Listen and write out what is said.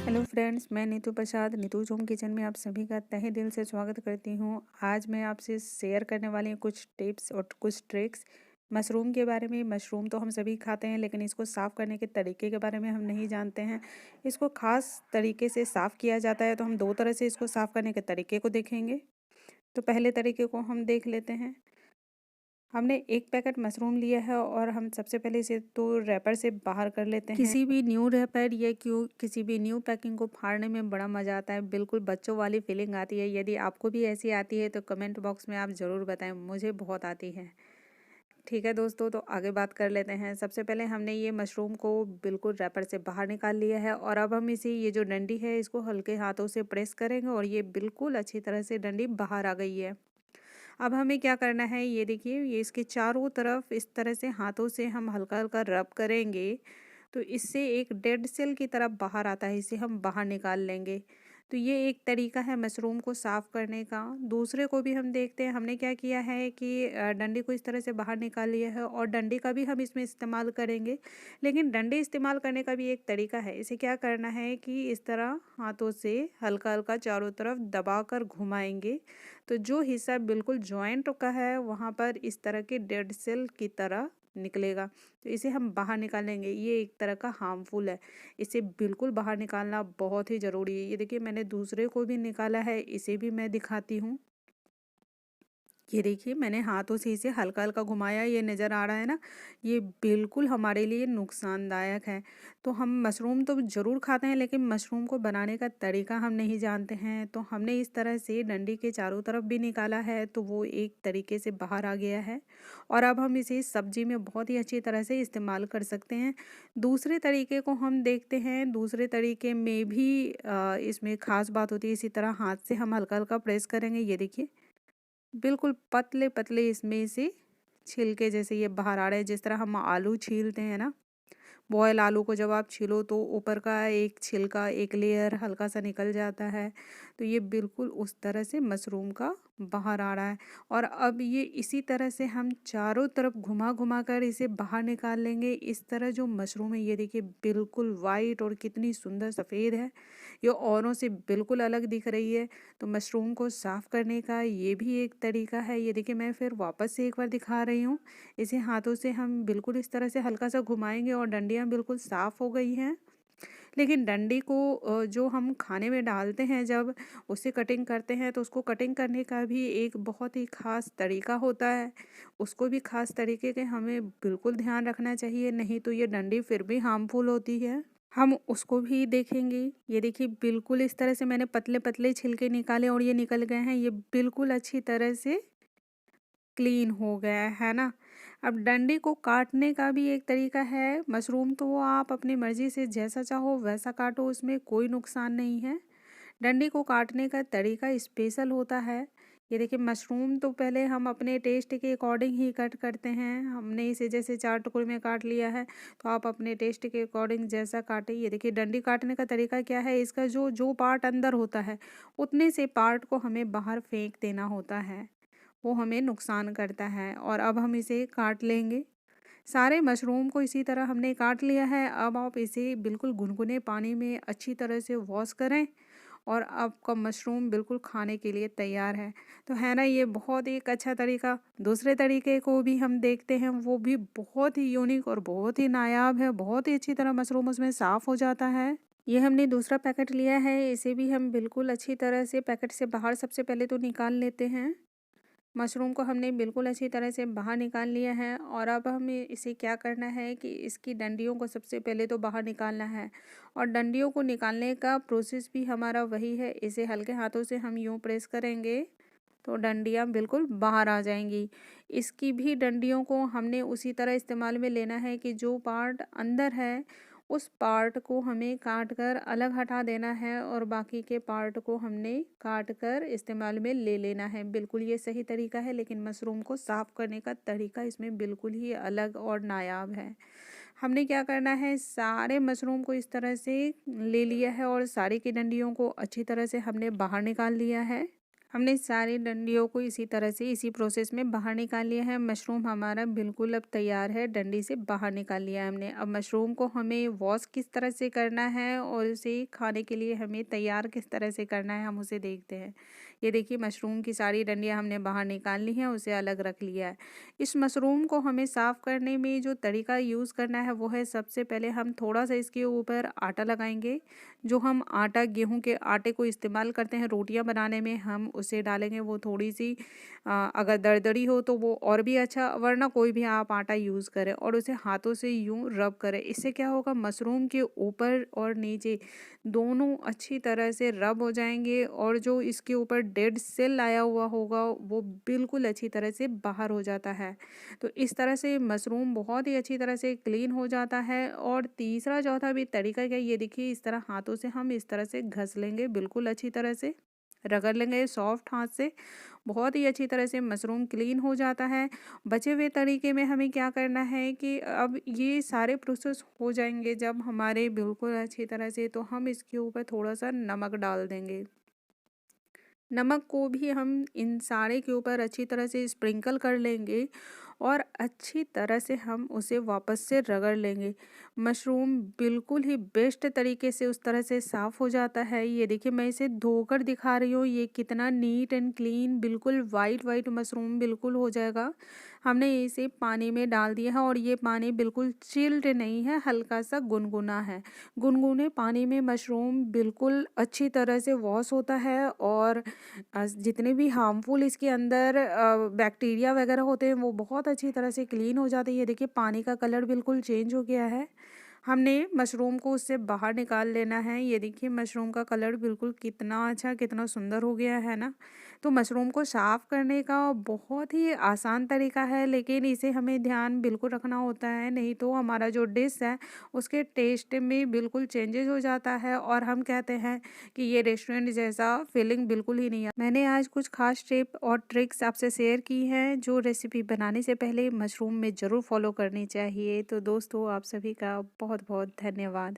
Hello friends, मैं नीतू प्रसाद Neetu's home kitchen में आप सभी का तहे दिल से स्वागत करती हूँ। आज मैं आपसे शेयर करने वाली हूँ कुछ टिप्स और कुछ ट्रिक्स मशरूम के बारे में। मशरूम तो हम सभी खाते हैं, लेकिन इसको साफ़ करने के तरीके के बारे में हम नहीं जानते हैं। इसको ख़ास तरीके से साफ़ किया जाता है, तो हम दो तरह से इसको साफ़ करने के तरीके को देखेंगे। तो पहले तरीके को हम देख लेते हैं। हमने एक पैकेट मशरूम लिया है और हम सबसे पहले इसे तो रैपर से बाहर कर लेते हैं। किसी भी न्यू रैपर या किसी भी न्यू पैकिंग को फाड़ने में बड़ा मज़ा आता है, बिल्कुल बच्चों वाली फीलिंग आती है। यदि आपको भी ऐसी आती है तो कमेंट बॉक्स में आप ज़रूर बताएं, मुझे बहुत आती है। ठीक है दोस्तों, तो आगे बात कर लेते हैं। सबसे पहले हमने ये मशरूम को बिल्कुल रैपर से बाहर निकाल लिया है और अब हम इसे ये जो डंडी है इसको हल्के हाथों से प्रेस करेंगे और ये बिल्कुल अच्छी तरह से डंडी बाहर आ गई है। अब हमें क्या करना है, ये देखिए, ये इसके चारों तरफ इस तरह से हाथों से हम हल्का हल्का रब करेंगे तो इससे एक डेड सेल की तरफ बाहर आता है, इसे हम बाहर निकाल लेंगे। तो ये एक तरीका है मशरूम को साफ़ करने का। दूसरे को भी हम देखते हैं। हमने क्या किया है कि डंडी को इस तरह से बाहर निकाल लिया है और डंडी का भी हम इसमें इस्तेमाल करेंगे। लेकिन डंडी इस्तेमाल करने का भी एक तरीका है। इसे क्या करना है कि इस तरह हाथों से हल्का हल्का चारों तरफ दबा कर घुमाएंगे, तो जो हिस्सा बिल्कुल जॉइंट का है वहाँ पर इस तरह के डेड सेल की तरह निकलेगा। तो इसे हम बाहर निकालेंगे। ये एक तरह का हार्मफुल है, इसे बिल्कुल बाहर निकालना बहुत ही ज़रूरी है। ये देखिए, मैंने दूसरे को भी निकाला है, इसे भी मैं दिखाती हूँ। ये देखिए, मैंने हाथों से इसे हल्का हल्का घुमाया, ये नज़र आ रहा है ना। ये बिल्कुल हमारे लिए नुकसानदायक है। तो हम मशरूम तो ज़रूर खाते हैं, लेकिन मशरूम को बनाने का तरीका हम नहीं जानते हैं। तो हमने इस तरह से डंडी के चारों तरफ भी निकाला है, तो वो एक तरीके से बाहर आ गया है और अब हम इसे सब्जी में बहुत ही अच्छी तरह से इस्तेमाल कर सकते हैं। दूसरे तरीके को हम देखते हैं। दूसरे तरीके में भी इसमें ख़ास बात होती है। इसी तरह हाथ से हम हल्का हल्का प्रेस करेंगे। ये देखिए, बिल्कुल पतले पतले इसमें से छिलके जैसे ये बाहर आ रहे हैं। जिस तरह हम आलू छीलते हैं ना, बॉयल आलू को जब आप छीलो तो ऊपर का एक छिलका, एक लेयर हल्का सा निकल जाता है। तो ये बिल्कुल उस तरह से मशरूम का बाहर आ रहा है। और अब ये इसी तरह से हम चारों तरफ घुमा घुमा कर इसे बाहर निकाल लेंगे। इस तरह जो मशरूम है, ये देखिए, बिल्कुल वाइट और कितनी सुंदर सफ़ेद है। ये औरों से बिल्कुल अलग दिख रही है। तो मशरूम को साफ़ करने का ये भी एक तरीका है। ये देखिए, मैं फिर वापस से एक बार दिखा रही हूँ। इसे हाथों से हम बिल्कुल इस तरह से हल्का सा घुमाएंगे और डंडियाँ बिल्कुल साफ़ हो गई हैं। लेकिन डंडी को जो हम खाने में डालते हैं, जब उसे कटिंग करते हैं, तो उसको कटिंग करने का भी एक बहुत ही ख़ास तरीका होता है। उसको भी ख़ास तरीके के हमें बिल्कुल ध्यान रखना चाहिए, नहीं तो ये डंडी फिर भी हार्मफुल होती है। हम उसको भी देखेंगे। ये देखिए, बिल्कुल इस तरह से मैंने पतले पतले छिलके निकाले और ये निकल गए हैं। ये बिल्कुल अच्छी तरह से क्लीन हो गया है ना। अब डंडी को काटने का भी एक तरीका है। मशरूम तो आप अपनी मर्ज़ी से जैसा चाहो वैसा काटो, उसमें कोई नुकसान नहीं है। डंडी को काटने का तरीका स्पेशल होता है। ये देखिए, मशरूम तो पहले हम अपने टेस्ट के अकॉर्डिंग ही कट करते हैं। हमने इसे जैसे 4 टुकड़े में काट लिया है, तो आप अपने टेस्ट के अकॉर्डिंग जैसा काटें। ये देखिए, डंडी काटने का तरीका क्या है, इसका जो जो पार्ट अंदर होता है उतने से पार्ट को हमें बाहर फेंक देना होता है, वो हमें नुकसान करता है। और अब हम इसे काट लेंगे। सारे मशरूम को इसी तरह हमने काट लिया है। अब आप इसे बिल्कुल गुनगुने पानी में अच्छी तरह से वॉश करें और आपका मशरूम बिल्कुल खाने के लिए तैयार है। तो है ना, ये बहुत एक अच्छा तरीका। दूसरे तरीके को भी हम देखते हैं, वो भी बहुत ही यूनिक और बहुत ही नायाब है। बहुत ही अच्छी तरह मशरूम उसमें साफ़ हो जाता है। ये हमने दूसरा पैकेट लिया है, इसे भी हम बिल्कुल अच्छी तरह से पैकेट से बाहर सबसे पहले तो निकाल लेते हैं। मशरूम को हमने बिल्कुल अच्छी तरह से बाहर निकाल लिया है और अब हमें इसे क्या करना है कि इसकी डंडियों को सबसे पहले तो बाहर निकालना है। और डंडियों को निकालने का प्रोसेस भी हमारा वही है। इसे हल्के हाथों से हम यूँ प्रेस करेंगे तो डंडियाँ बिल्कुल बाहर आ जाएंगी। इसकी भी डंडियों को हमने उसी तरह इस्तेमाल में लेना है कि जो पार्ट अंदर है उस पार्ट को हमें काट कर अलग हटा देना है और बाकी के पार्ट को हमने काट कर इस्तेमाल में ले लेना है। बिल्कुल ये सही तरीका है, लेकिन मशरूम को साफ़ करने का तरीका इसमें बिल्कुल ही अलग और नायाब है। हमने क्या करना है, सारे मशरूम को इस तरह से ले लिया है और सारी की डंडियों को अच्छी तरह से हमने बाहर निकाल लिया है। हमने सारी डंडियों को इसी तरह से इसी प्रोसेस में बाहर निकाल लिया है। मशरूम हमारा बिल्कुल अब तैयार है, डंडी से बाहर निकाल लिया है हमने। अब मशरूम को हमें वॉश किस तरह से करना है और उसे खाने के लिए हमें तैयार किस तरह से करना है, हम उसे देखते हैं। ये देखिए, मशरूम की सारी डंडियाँ हमने बाहर निकाल ली हैं, उसे अलग रख लिया है। इस मशरूम को हमें साफ़ करने में जो तरीका यूज़ करना है वो है, सबसे पहले हम थोड़ा सा इसके ऊपर आटा लगाएंगे। जो हम आटा, गेहूं के आटे को इस्तेमाल करते हैं रोटियां बनाने में, हम उसे डालेंगे। वो थोड़ी सी अगर दरदरी हो तो वो और भी अच्छा, वरना कोई भी आप आटा यूज़ करें और उसे हाथों से यूं रब करें। इससे क्या होगा, मशरूम के ऊपर और नीचे दोनों अच्छी तरह से रब हो जाएंगे और जो इसके ऊपर डेड सेल आया हुआ होगा वो बिल्कुल अच्छी तरह से बाहर हो जाता है। तो इस तरह से मशरूम बहुत ही अच्छी तरह से क्लीन हो जाता है। और तीसरा चौथा भी तरीका क्या है, ये देखिए, इस तरह हाथों से हम इस तरह से घस लेंगे, बिल्कुल अच्छी तरह से रगड़ लेंगे सॉफ्ट हाथ से। बहुत ही अच्छी तरह से मशरूम क्लीन हो जाता है। बचे हुए तरीके में हमें क्या करना है कि अब ये सारे प्रोसेस हो जाएंगे जब हमारे बिल्कुल अच्छी तरह से, तो हम इसके ऊपर थोड़ा सा नमक डाल देंगे। नमक को भी हम इन सारे के ऊपर अच्छी तरह से स्प्रिंकल कर लेंगे और अच्छी तरह से हम उसे वापस से रगड़ लेंगे। मशरूम बिल्कुल ही बेस्ट तरीके से उस तरह से साफ़ हो जाता है। ये देखिए, मैं इसे धोकर दिखा रही हूँ, ये कितना नीट एंड क्लीन, बिल्कुल वाइट वाइट मशरूम बिल्कुल हो जाएगा। हमने इसे पानी में डाल दिया है और ये पानी बिल्कुल चिल्ड नहीं है, हल्का सा गुनगुना है। गुनगुने पानी में मशरूम बिल्कुल अच्छी तरह से वॉश होता है और जितने भी हार्मफुल इसके अंदर बैक्टीरिया वगैरह होते हैं वो बहुत अच्छी तरह से क्लीन हो जाते हैं। ये देखिए, पानी का कलर बिल्कुल चेंज हो गया है। हमने मशरूम को उससे बाहर निकाल लेना है। ये देखिए, मशरूम का कलर बिल्कुल कितना अच्छा, कितना सुंदर हो गया है ना। तो मशरूम को साफ़ करने का बहुत ही आसान तरीका है, लेकिन इसे हमें ध्यान बिल्कुल रखना होता है, नहीं तो हमारा जो डिश है उसके टेस्ट में बिल्कुल चेंजेस हो जाता है और हम कहते हैं कि ये रेस्टोरेंट जैसा फीलिंग बिल्कुल ही नहीं है। मैंने आज कुछ खास टिप और ट्रिक्स आपसे शेयर की हैं जो रेसिपी बनाने से पहले मशरूम में ज़रूर फॉलो करनी चाहिए। तो दोस्तों, आप सभी का बहुत बहुत धन्यवाद।